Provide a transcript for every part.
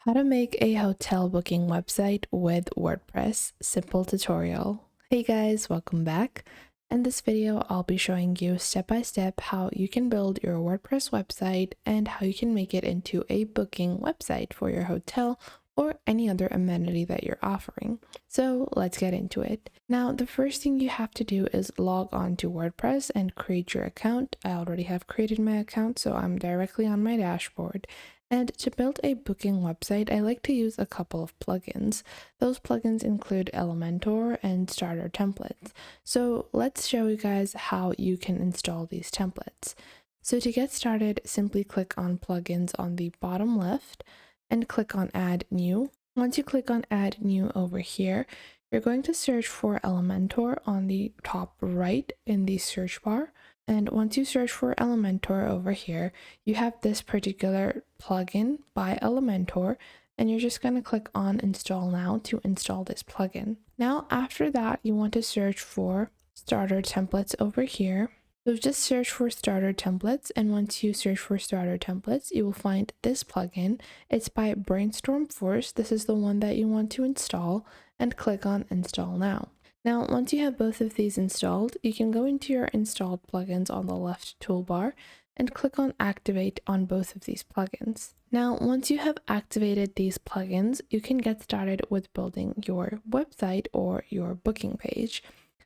How to make a hotel booking website with WordPress simple tutorial. Hey guys, welcome back. In this video, I'll be showing you step by step how you can build your WordPress website and how you can make it into a booking website for your hotel or any other amenity that you're offering. So let's get into it. Now, the first thing you have to do is log on to WordPress and create your account. I already have created my account, so I'm directly on my dashboard. And to build a booking website, I like to use a couple of plugins. Those plugins include Elementor and Starter Templates. So let's show you guys how you can install these templates. So to get started, simply click on Plugins on the bottom left and click on Add New. Once you click on Add New over here, you're going to search for Elementor on the top right in the search bar. And once you search for Elementor over here, you have this particular plugin by Elementor, and you're just going to click on Install Now to install this plugin. Now, after that, you want to search for Starter Templates over here. So just search for Starter Templates, and once you search for Starter Templates, you will find this plugin. It's by Brainstorm Force. This is the one that you want to install, and click on Install Now. Now, once you have both of these installed, you can go into your installed plugins on the left toolbar and click on Activate on both of these plugins. Now, once you have activated these plugins, you can get started with building your website or your booking page.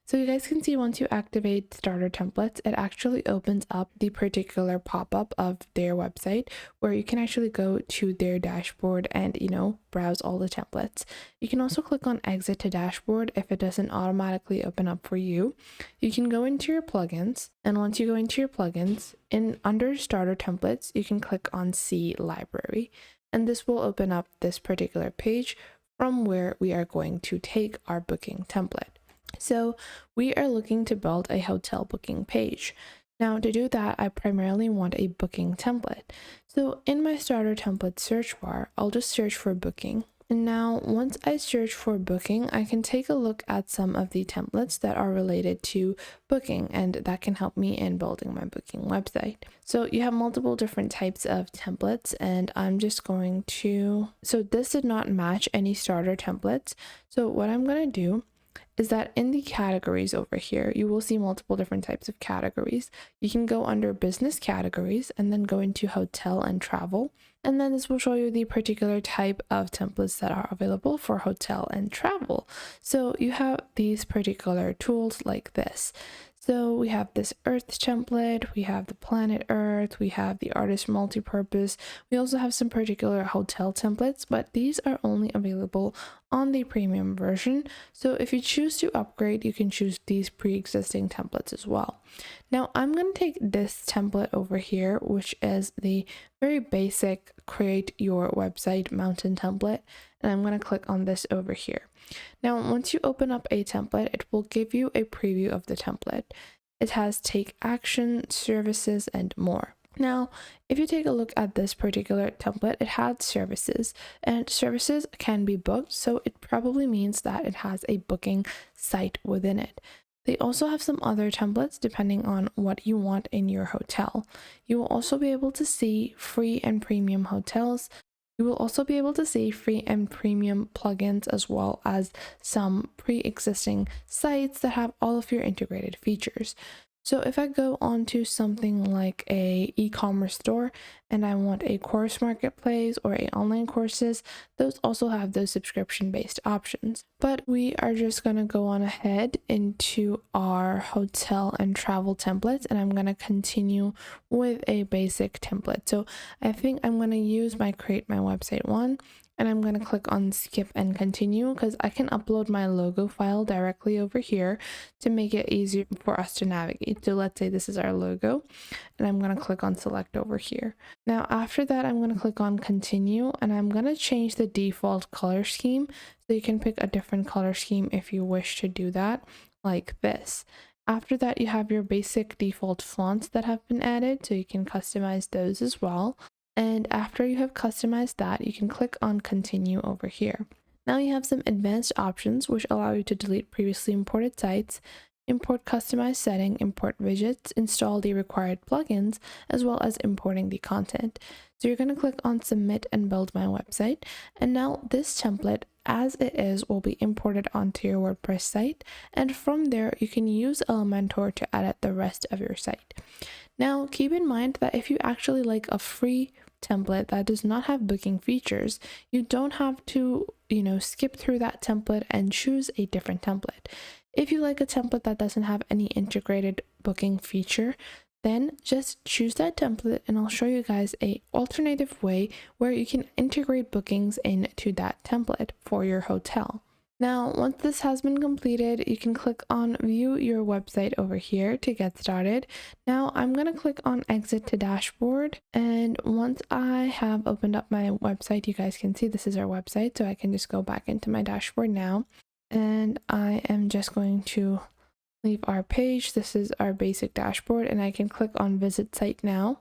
So you guys can see once you activate Starter Templates, it actually opens up the particular pop-up of their website where you can actually go to their dashboard and, browse all the templates. You can also click on Exit to Dashboard if it doesn't automatically open up for you. You can go into your plugins, and once you go into your plugins, under Starter Templates, you can click on See Library, and this will open up this particular page from where we are going to take our booking template. So we are looking to build a hotel booking page. Now to do that, I primarily want a booking template. So in my starter template search bar, I'll just search for booking. And now once I search for booking, I can take a look at some of the templates that are related to booking, and that can help me in building my booking website. So you have multiple different types of templates, and I'm just going to, so this did not match any starter templates. So what I'm going to do is that in the categories over here, you will see multiple different types of categories. You can go under business categories and then go into hotel and travel. And then this will show you the particular type of templates that are available for hotel and travel. So you have these particular tools like this. So we have this Earth template, we have the planet Earth, we have the artist multipurpose. We also have some particular hotel templates, but these are only available on the premium version. So if you choose to upgrade, you can choose these pre-existing templates as well. Now I'm going to take this template over here, which is the very basic create your website mountain template, and I'm going to click on this over here. Now, once you open up a template, it will give you a preview of the template. It has take action, services, and more. Now, if you take a look at this particular template, it has services, and services can be booked, so it probably means that it has a booking site within it. They also have some other templates depending on what you want in your hotel. You will also be able to see free and premium hotels. You will also be able to see free and premium plugins, as well as some pre-existing sites that have all of your integrated features. So if I go on to something like a e-commerce store and I want a course marketplace or a online courses, those also have those subscription-based options. But we are just going to go on ahead into our hotel and travel templates, and I'm going to continue with a basic template. So I think I'm going to use my create my website one, and I'm going to click on skip and continue because I can upload my logo file directly over here to make it easier for us to navigate. So let's say this is our logo, and I'm going to click on select over here. Now after that, I'm going to click on continue, and I'm going to change the default color scheme. So you can pick a different color scheme if you wish to do that, like this. After that, you have your basic default fonts that have been added, so you can customize those as well. And after you have customized that, you can click on continue over here. Now you have some advanced options which allow you to delete previously imported sites. import customized setting, import widgets, install the required plugins, as well as importing the content. So you're going to click on submit and build my website. And now this template as it is will be imported onto your WordPress site. And from there, you can use Elementor to edit the rest of your site. Now, keep in mind that if you actually like a free template that does not have booking features, you don't have to, skip through that template and choose a different template. If you like a template that doesn't have any integrated booking feature, then just choose that template and I'll show you guys a alternative way where you can integrate bookings into that template for your hotel. Now, once this has been completed, you can click on view your website over here to get started. Now, I'm going to click on exit to dashboard. And once I have opened up my website, you guys can see this is our website. So I can just go back into my dashboard now. And I am just going to leave our page. This is our basic dashboard and I can click on visit site now.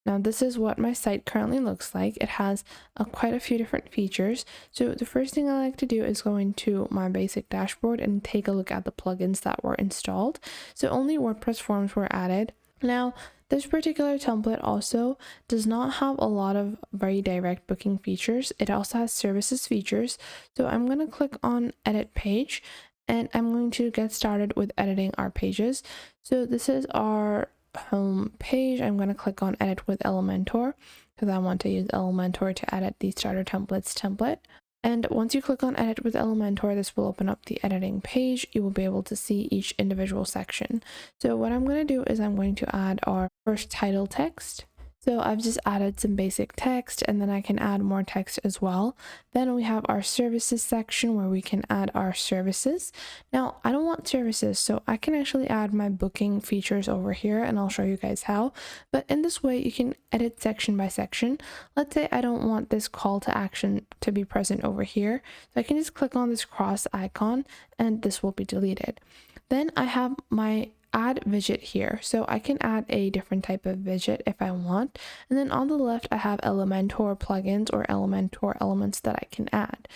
Now this is what my site currently looks like. It has quite a few different features. So the first thing I like to do is go into my basic dashboard and take a look at the plugins that were installed. So only WordPress forms were added. Now this particular template also does not have a lot of very direct booking features. It also has services features. So I'm going to click on edit page and I'm going to get started with editing our pages. So this is our home page. I'm going to click on edit with Elementor because I want to use Elementor to edit the starter templates template. And once you click on edit with Elementor, this will open up the editing page. You will be able to see each individual section. So what I'm going to do is I'm going to add our first title text. So I've just added some basic text and then I can add more text as well. Then we have our services section where we can add our services. Now I don't want services, so I can actually add my booking features over here and I'll show you guys how. But in this way, you can edit section by section. Let's say I don't want this call to action to be present over here. So I can just click on this cross icon and this will be deleted. Then I have my add widget here, so I can add a different type of widget if I want. And then on the left I have Elementor plugins or Elementor elements that I can add.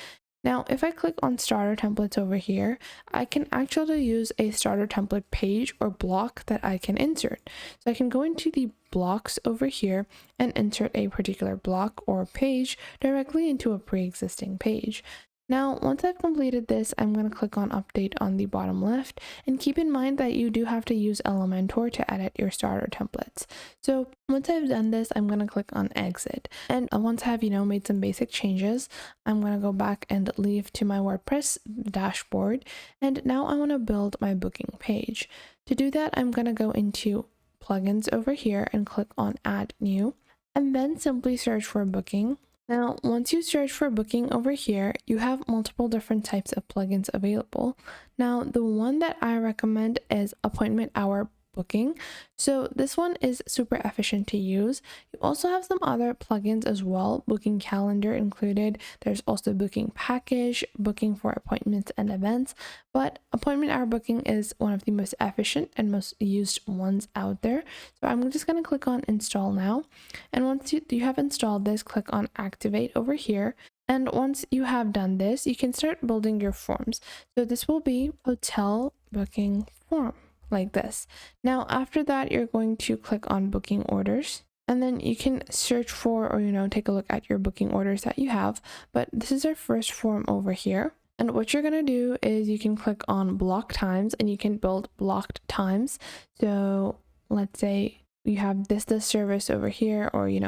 Now if I click on starter templates over here, I can actually use a starter template page or block that I can insert. So I can go into the blocks over here and insert a particular block or page directly into a pre-existing page. Now, once I've completed this, I'm going to click on update on the bottom left, and keep in mind that you do have to use Elementor to edit your starter templates. So once I've done this, I'm going to click on exit. And once I have, made some basic changes, I'm going to go back and leave to my WordPress dashboard. And now I want to build my booking page. To do that, I'm going to go into plugins over here and click on add new, and then simply search for booking. Now, once you search for booking over here, you have multiple different types of plugins available. Now, the one that I recommend is appointment hour booking. So this one is super efficient to use. You also have some other plugins as well, booking calendar included. There's also booking package, booking for appointments and events, but appointment hour booking is one of the most efficient and most used ones out there. So I'm just going to click on install now. And once you have installed this, click on activate over here. And once you have done this, you can start building your forms. So this will be hotel booking form, like this. Now after that, you're going to click on booking orders, and then you can search for or take a look at your booking orders that you have. But this is our first form over here, and what you're going to do is you can click on block times and you can build blocked times. So let's say you have this service over here, or you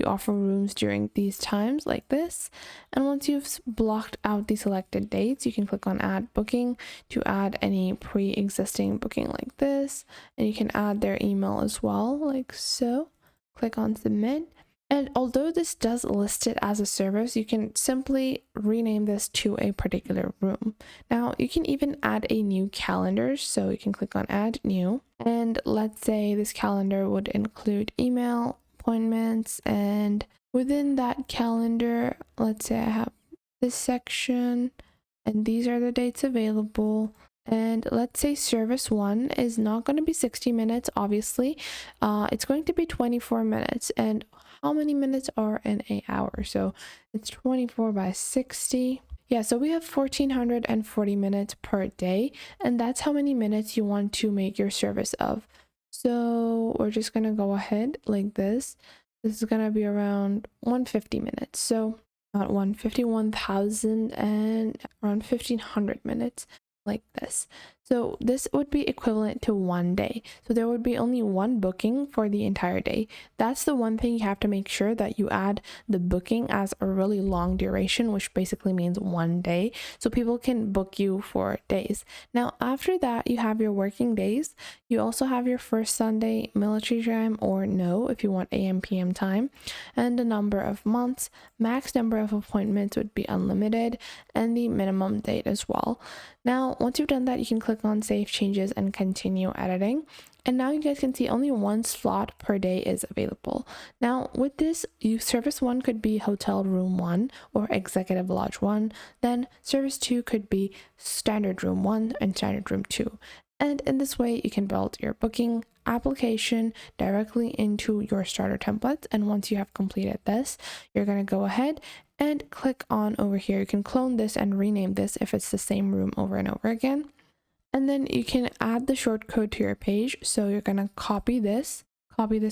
offer rooms during these times like this. And once you've blocked out the selected dates, you can click on add booking to add any pre-existing booking like this, and you can add their email as well, like so. Click on submit. And although this does list it as a service, you can simply rename this to a particular room. Now you can even add a new calendar, so you can click on add new. And let's say this calendar would include email, appointments, and within that calendar, let's say I have this section and these are the dates available. And let's say service 1 is not going to be 60 minutes, obviously. It's going to be 24 minutes. And how many minutes are in an hour? So it's 24 by 60. Yeah, so we have 1440 minutes per day, and that's how many minutes you want to make your service of. So we're just gonna go ahead like this. This is gonna be around 150 minutes. So not 150, 1000 and around 1500 minutes like this. So this would be equivalent to 1 day. So there would be only one booking for the entire day. That's the one thing you have to make sure that you add the booking as a really long duration, which basically means 1 day, so people can book you for days. Now after that, you have your working days. You also have your first Sunday, military time or no if you want AM PM time, and the number of months. Max number of appointments would be unlimited, and the minimum date as well. Now once you've done that, you can click on save changes and continue editing. And now you guys can see only one slot per day is available. Now with this, service 1 could be hotel room 1 or executive lodge 1. Then service 2 could be standard room 1 and standard room 2. And in this way, you can build your booking application directly into your starter templates. And once you have completed this, you're going to go ahead and click on over here. You can clone this and rename this if it's the same room over and over again. And then you can add the short code to your page. So you're going to copy this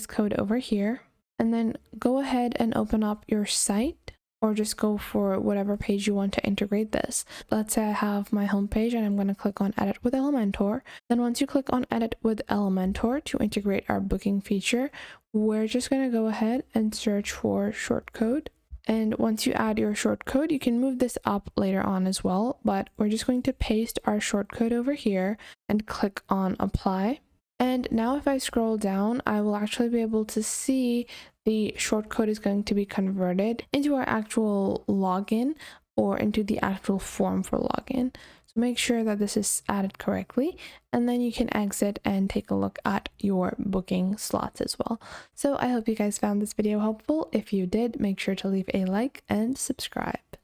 code over here, and then go ahead and open up your site, or just go for whatever page you want to integrate this. Let's say I have my home page and I'm going to click on edit with Elementor. Then once you click on edit with Elementor to integrate our booking feature, we're just going to go ahead and search for short code. And once you add your short code, you can move this up later on as well, but we're just going to paste our short code over here and click on apply. And now if I scroll down, I will actually be able to see the short code is going to be converted into our actual login or into the actual form for login. So make sure that this is added correctly, and then you can exit and take a look at your booking slots as well. So I hope you guys found this video helpful. If you did, make sure to leave a like and subscribe.